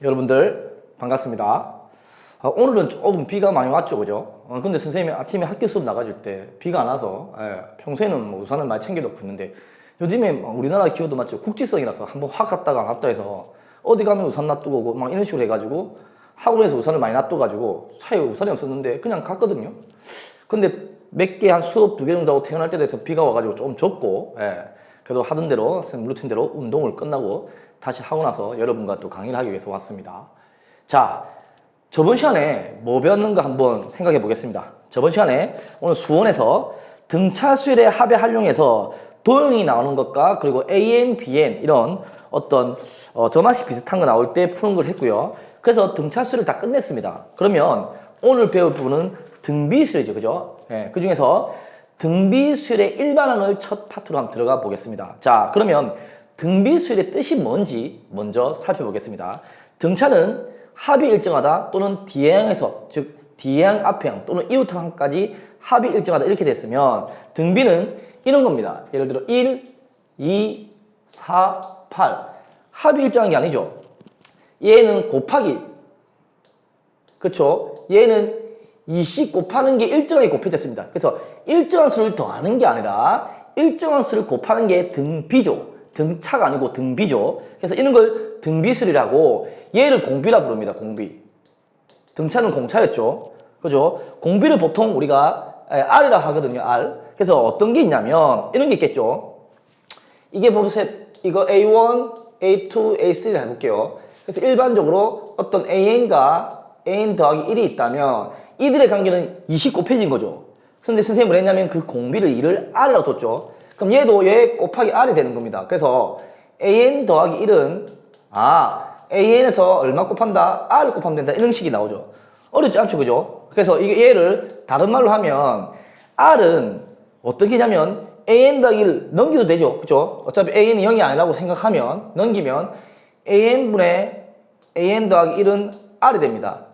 여러분들 반갑습니다. 오늘은 조금 비가 많이 왔죠, 그죠? 근데 선생님이 아침에 학교 수업 나가줄 때 비가 안 와서 평소에는 뭐 우산을 많이 챙겨놓고 있는데 요즘에 우리나라 기후도 맞죠? 국지성이라서 한번 확 갔다가 안 왔다 해서 어디 가면 우산 놔두고 오고 막 이런 식으로 해가지고 학원에서 우산을 많이 놔둬가지고 차에 우산이 없었는데 그냥 갔거든요. 근데 몇 개 한 수업 2개 정도 하고 퇴근할 때 돼서 비가 와가지고 좀 젖고 그래도 하던 대로 선생님 루틴대로 운동을 끝나고 다시 하고 나서 여러분과 또 강의를 하기 위해서 왔습니다. 자, 저번 시간에 뭐 배웠는가 한번 생각해 보겠습니다. 저번 시간에 오늘 수원에서 등차수열의 합의 활용해서 도형이 나오는 것과 그리고 AN, BN 이런 어떤 저만식 비슷한 거 나올 때 푸는 걸 했고요. 그래서 등차수를 다 끝냈습니다. 그러면 오늘 배울 부분은 등비수열이죠, 그죠? 그 중에서 등비수열의 일반항을 첫 파트로 한번 들어가 보겠습니다. 자, 그러면 등비수열의 뜻이 뭔지 먼저 살펴보겠습니다. 등차는 합이 일정하다 또는 뒤해항에서, 즉 뒤해항, 앞해항 또는 이웃항까지 합이 일정하다 이렇게 됐으면 등비는 이런 겁니다. 예를 들어 1, 2, 4, 8 합이 일정한 게 아니죠. 얘는 곱하기, 그쵸? 얘는 20 곱하는 게 일정하게 곱해졌습니다. 그래서 일정한 수를 더하는 게 아니라 일정한 수를 곱하는 게 등비죠. 등차가 아니고 등비죠. 그래서 이런 걸 등비수열이라고, 얘를 공비라 부릅니다. 공비. 등차는 공차였죠. 그죠? 공비를 보통 우리가 R이라 하거든요. R. 그래서 어떤 게 있냐면 이런 게 있겠죠. 이게 보세요. 이거 A1, A2, A3를 해볼게요. 그래서 일반적으로 어떤 AN과 AN 더하기 1이 있다면 이들의 관계는 20 곱해진 거죠. 근데 선생님이 뭐 했냐면 그 공비를 2를 R이라고 뒀죠. 그럼 얘도 얘 곱하기 R이 되는 겁니다. 그래서 AN 더하기 1은 AN에서 얼마 곱한다? R을 곱하면 된다. 이런 식이 나오죠. 어렵지 않죠, 그죠? 그래서 얘를 다른 말로 하면 R은 어떻게 하냐면 AN 더하기 1 넘기도 되죠, 그죠? 어차피 AN이 0이 아니라고 생각하면 넘기면 AN분의 AN 더하기 1은 R이 됩니다.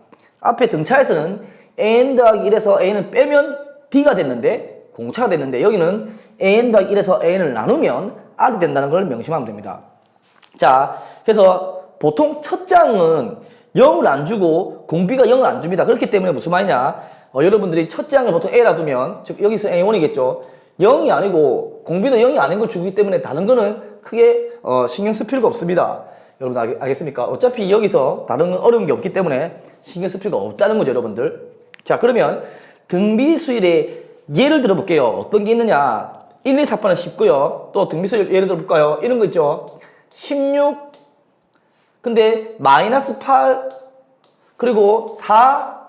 앞에 등차에서는 AN 더하기 1에서 AN을 빼면 D가 됐는데 공차가 됐는데 여기는 AN 더하기 1에서 AN을 나누면 R이 된다는 걸 명심하면 됩니다. 자, 그래서 보통 첫 장은 0을 안 주고 공비가 0을 안 줍니다. 그렇기 때문에 무슨 말이냐, 여러분들이 첫 장을 보통 A라 두면, 즉 여기서 A1이겠죠. 0이 아니고 공비도 0이 아닌 걸 주기 때문에 다른 거는 크게 신경 쓸 필요가 없습니다. 여러분 알겠습니까? 어차피 여기서 다른 어려운 게 없기 때문에 신경 쓸 필요가 없다는 거죠, 여러분들. 자, 그러면 등비수열의 예를 들어볼게요. 어떤 게 있느냐. 1, 2, 4번은 쉽고요. 또 등비수열 예를 들어볼까요? 이런 거 있죠. 16, 근데 마이너스 8, 그리고 4,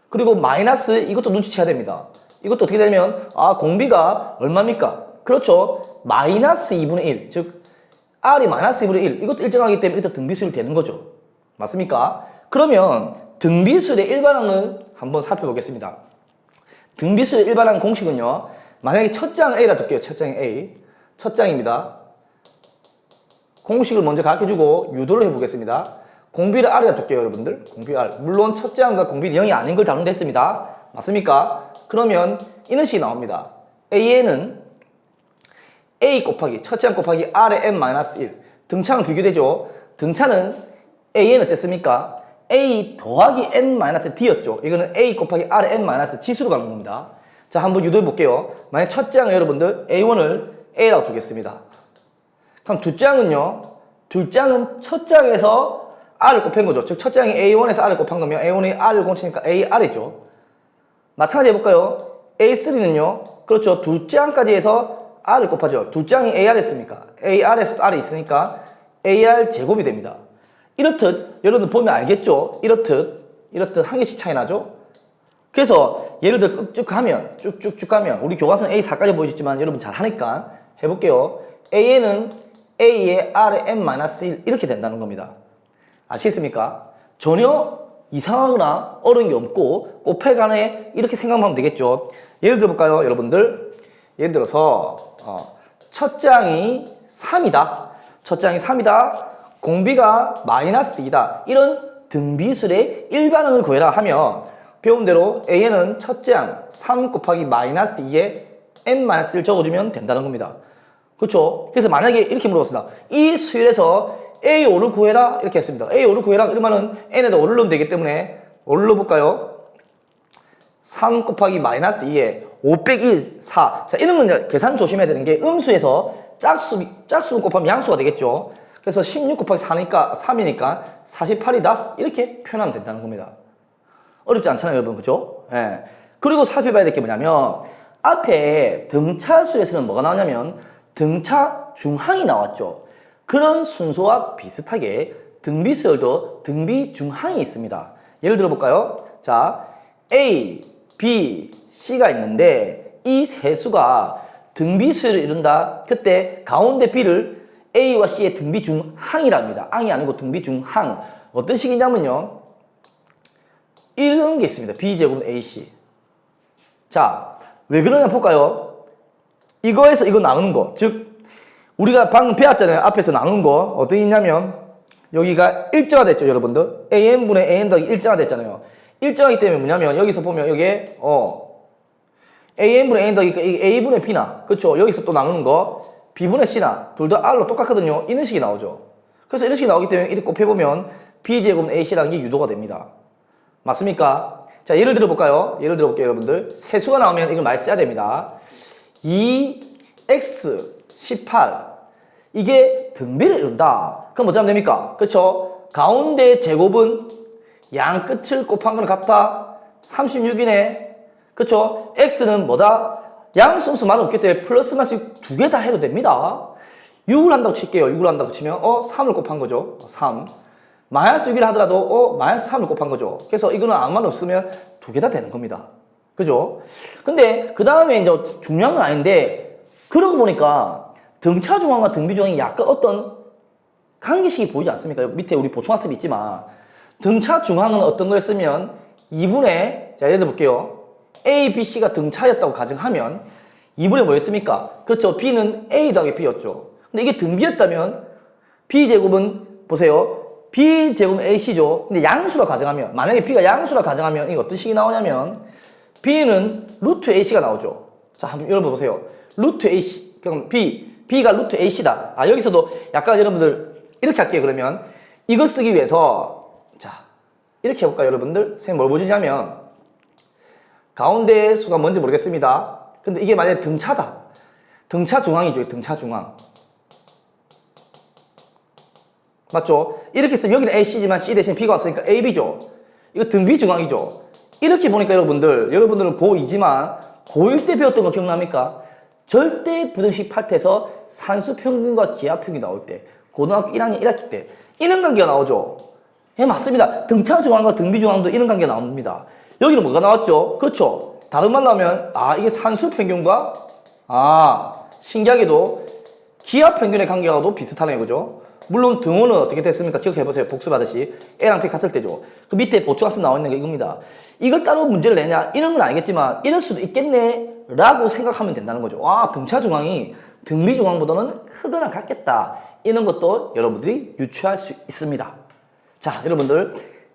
그리고 마이너스, 이것도 눈치채야 됩니다. 이것도 어떻게 되냐면, 공비가 얼마입니까? 그렇죠. 마이너스 2분의 1. 즉, R이 마이너스 2분의 1. 이것도 일정하기 때문에 이것도 등비수열이 되는 거죠. 맞습니까? 그러면 등비수열의 일반항을 한번 살펴보겠습니다. 등비수열 일반항 공식은요, 만약에 첫 장 A라 둘게요. 첫 장 A. 첫 장입니다. 공식을 먼저 가르쳐주고 유도를 해보겠습니다. 공비를 R이라 둘게요, 여러분들. 공비 R. 물론 첫 장과 공비는 0이 아닌 걸 다룬댔습니다. 맞습니까? 그러면 이런 식이 나옵니다. AN은 A 곱하기, 첫 장 곱하기 R의 N-1. 등차랑 비교되죠? 등차는 AN 어쨌습니까? A 더하기 N-D였죠. 이거는 A 곱하기 R의 N- 지수로 가는 겁니다. 자, 한번 유도해 볼게요. 만약 첫 장 여러분들 A1을 A라고 두겠습니다. 그럼 두 장은요, 두 장은 첫 장에서 R을 곱한 거죠. 즉, 첫 장이 A1에서 R을 곱한 거면 A1이 R을 곱치니까 AR이죠. 마찬가지 해볼까요? A3는요, 그렇죠. 두 장까지 해서 R을 곱하죠. 두 장이 AR 했으니까, AR에서도 R이 있으니까 AR 제곱이 됩니다. 이렇듯, 여러분들 보면 알겠죠? 이렇듯 한 개씩 차이 나죠? 그래서 예를 들어 쭉쭉 가면, 우리 교과서는 A4까지 보여줬지만 여러분 잘 하니까 해볼게요. AN은 A의 R의 N-1 이렇게 된다는 겁니다. 아시겠습니까? 전혀 이상하거나 어려운 게 없고 곱해간에 이렇게 생각하면 되겠죠. 예를 들어볼까요, 여러분들? 예를 들어서 첫 장이 3이다. 첫 장이 3이다. 공비가 마이너스 2다. 이런 등비수열의 일반항을 구해라 하면 배운 대로 AN은 첫 장 3 곱하기 마이너스 2에 N-1을 적어주면 된다는 겁니다. 그렇죠? 그래서 만약에 이렇게 물어봤습니다. 이 수열에서 A5를 구해라 이렇게 했습니다. A5를 구해라 이러면은 n에다 5를 넣으면 되기 때문에 5를 넣어볼까요? 3 곱하기 마이너스 2에 5 빼기 1, 4. 자, 이런 건 이제 계산 조심해야 되는 게 음수에서 짝수 곱하면 양수가 되겠죠. 그래서 16 곱하기 4니까 3이니까 48이다 이렇게 표현하면 된다는 겁니다. 어렵지 않잖아요, 여러분. 그죠? 예. 그리고 살펴봐야 될 게 뭐냐면 앞에 등차수에서는 뭐가 나오냐면 등차 중항이 나왔죠. 그런 순서와 비슷하게 등비수열도 등비 중항이 있습니다. 예를 들어 볼까요? 자, A, B, C가 있는데 이 세 수가 등비수열을 이룬다. 그때 가운데 B를 A와 C의 등비 중항이라 합니다. 항이 아니고 등비 중항. 어떤 식이냐면요. 이런 게 있습니다. B제곱 AC. 자, 왜 그러냐 볼까요? 이거에서 이거 나누는 거. 즉, 우리가 방금 배웠잖아요. 앞에서 나누는 거. 어떻게 있냐면, 여기가 일정화 됐죠, 여러분들? AN분의 AN 더하기 일정화 됐잖아요. 일정하기 때문에 뭐냐면, 여기서 보면 여기에, AN분의 AN 더하기 A분의 B나, 그쵸? 여기서 또 나누는 거, B분의 C나, 둘 다 R로 똑같거든요. 이런 식이 나오죠. 그래서 이런 식이 나오기 때문에 이렇게 곱해보면, B제곱 AC라는 게 유도가 됩니다. 맞습니까? 자, 예를 들어 볼까요? 예를 들어 볼게요, 여러분들. 세수가 나오면 이걸 많이 써야 됩니다. 2x 18 이게 등비를 이룬다. 그럼 뭐 하면 됩니까? 그렇죠? 가운데 제곱은 양 끝을 곱한 건 같다. 36이네. 그렇죠? x는 뭐다? 양수만 없기 때문에 플러스 마이너스 두 개 다 해도 됩니다. 6을 한다고 칠게요. 6을 한다고 치면 3을 곱한 거죠. 3. 마이너스 6이라 하더라도 마이너스 3을 곱한 거죠. 그래서 이거는 아무 말 없으면 두 개 다 되는 겁니다. 그죠? 근데 그 다음에 이제 중요한 건 아닌데 그러고 보니까 등차 중앙과 등비 중앙이 약간 어떤 관계식이 보이지 않습니까? 밑에 우리 보충학습이 있지만 등차 중앙은 어떤 걸 쓰면 2분의 자 예를 들어 볼게요. A, B, C가 등차였다고 가정하면 2분의 뭐였습니까? 그렇죠. B는 A 더하기 B였죠. 근데 이게 등비였다면 B제곱은 보세요. B제곱 AC죠. 근데 양수라 가정하면 만약에 B가 양수라 가정하면 이게 어떤 식이 나오냐면 B는 루트 AC가 나오죠. 자 한번 열어보세요. 루트 AC 그럼 B가 루트 AC다. 아 여기서도 약간 여러분들 이렇게 할게요. 그러면 이거 쓰기 위해서 자 이렇게 해볼까요 여러분들? 선생님 뭘 보여주냐면 가운데 수가 뭔지 모르겠습니다. 근데 이게 만약에 등차다. 등차 중앙이죠. 등차 중앙. 맞죠? 이렇게 쓰면 여기는 AC지만 C 대신 B가 왔으니까 AB죠. 이거 등비 중앙이죠. 이렇게 보니까 여러분들은 고2지만 고1 때 배웠던 거 기억납니까? 절대 부등식 파트에서 산수 평균과 기하 평균이 나올 때 고등학교 1학년 1학기 때 이런 관계가 나오죠. 예, 맞습니다. 등차 중앙과 등비 중앙도 이런 관계가 나옵니다. 여기는 뭐가 나왔죠? 그렇죠. 다른 말로 하면 이게 산수 평균과 신기하게도 기하 평균의 관계가 더 비슷하네요. 그죠? 물론 등호는 어떻게 됐습니까? 기억해보세요. 복습하듯이 A랑 B 갔을 때죠. 그 밑에 보충학습 나와 있는 게 이겁니다. 이걸 따로 문제를 내냐? 이런 건 알겠지만 이럴 수도 있겠네 라고 생각하면 된다는 거죠. 등차 중앙이 등비 중앙보다는 크거나 같겠다. 이런 것도 여러분들이 유추할 수 있습니다. 자, 여러분들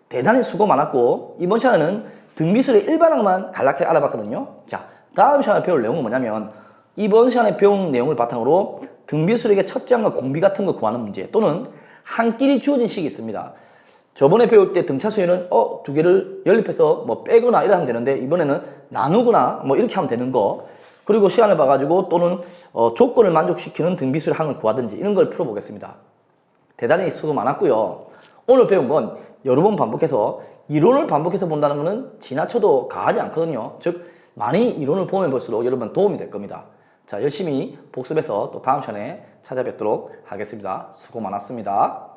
대단히 수고 많았고 이번 시간에는 등비술의 일반항만 간략하게 알아봤거든요. 자, 다음 시간에 배울 내용은 뭐냐면 이번 시간에 배운 내용을 바탕으로 등비술에게 첫째 항과 공비 같은 거 구하는 문제 또는 한 끼리 주어진 식이 있습니다. 저번에 배울 때 등차수에는 두 개를 연립해서 뭐 빼거나 이렇게 하면 되는데 이번에는 나누거나 뭐 이렇게 하면 되는 거 그리고 시간을 봐가지고 또는 조건을 만족시키는 등비술 항을 구하든지 이런 걸 풀어보겠습니다. 대단히 수고 많았고요. 오늘 배운 건 여러 번 반복해서 이론을 반복해서 본다는 것은 지나쳐도 가하지 않거든요. 즉 많이 이론을 보면 볼수록 여러분 도움이 될 겁니다. 자, 열심히 복습해서 또 다음 시간에 찾아뵙도록 하겠습니다. 수고 많았습니다.